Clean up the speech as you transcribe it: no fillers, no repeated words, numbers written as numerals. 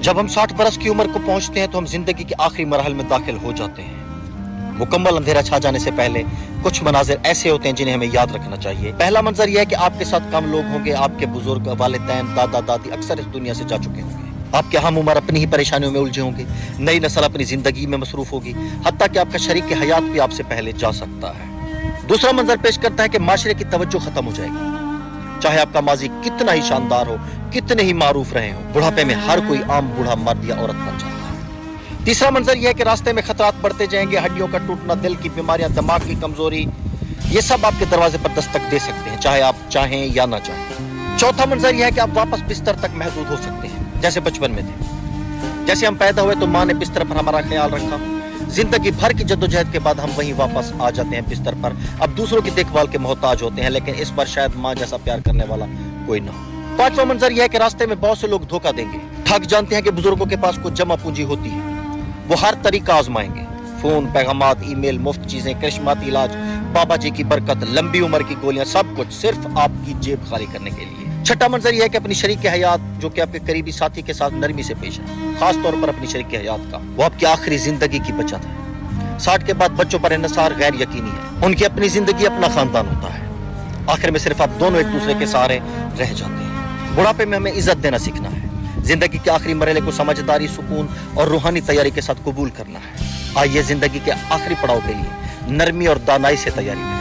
जब हम 60 बरस की उम्र को पहुंचते हैं तो हम जिंदगी के आखिरी मरहल में दाखिल हो जाते हैं। मुकम्मल अंधेरा छा जाने से पहले कुछ मनाजिर ऐसे होते हैं जिन्हें हमें याद रखना चाहिए। पहला मंजर यह है कि आपके साथ कम लोग होंगे, आपके बुजुर्ग, वालिदैन, दादा दादी अक्सर इस दुनिया से जा चुके होंगे। आपके हम उम्र अपनी ही परेशानियों में उलझे होंगे, नई नस्ल अपनी जिंदगी में मसरूफ होगी, हत्ता कि आपका शरीक हयात भी आपसे पहले जा सकता है। दूसरा मंजर पेश करता है कि माशरे की तवज्जो खत्म हो जाएगी, चाहे आपका माजी कितना ही शानदार हो, कितने ही मारूफ रहे हो, बुढ़ापे में हर कोई आम बूढ़ा मर्द या औरत बन जाता है। तीसरा मंजर यह है कि रास्ते में खतरात बढ़ते जाएंगे, हड्डियों का टूटना, दिल की बीमारियां, दिमाग की कमजोरी, ये सब आपके दरवाजे पर दस्तक दे सकते हैं, चाहे आप चाहें या ना चाहें। चौथा मंजर यह है कि आप वापस बिस्तर तक महदूद हो सकते हैं जैसे बचपन में थे। जैसे हम पैदा हुए तो माँ ने बिस्तर पर हमारा ख्याल रखा, जिंदगी भर की जद्दोजहद के बाद हम वहीं वापस आ जाते हैं बिस्तर पर। अब दूसरों की देखभाल के मोहताज होते हैं, लेकिन इस बार शायद माँ जैसा प्यार करने वाला कोई ना हो। पांचवा मंजर यह है कि रास्ते में बहुत से लोग धोखा देंगे, ठग जानते हैं कि बुजुर्गों के पास कुछ जमा पूंजी होती है, वो हर तरीका आजमाएंगे, फोन, पैगामात, ईमेल, मुफ्त चीजें, करिश्माती इलाज, बाबा जी की बरकत, लंबी उम्र की गोलियां, सब कुछ सिर्फ आपकी जेब खाली करने के लिए। छठा मंजर यह है कि अपनी शरीक हयात जो कि आपके करीबी साथी के साथ नरमी से पेश है, खास तौर पर अपनी शरीक हयात का, वो आपकी आखिरी जिंदगी की बचत है। 60 के बाद बच्चों पर इन्हिसार गैर यकीनी है, उनकी अपनी जिंदगी, अपना खानदान होता है, आखिर में सिर्फ आप दोनों एक दूसरे के सहारे रह जाते हैं। बुढ़ापे में हमें इज्जत देना सीखना है, जिंदगी के आखिरी मरहले को समझदारी, सुकून और रूहानी तैयारी के साथ कबूल करना है। आइए जिंदगी के आखिरी पड़ाव के लिए नरमी और दानाई से तैयारी करें।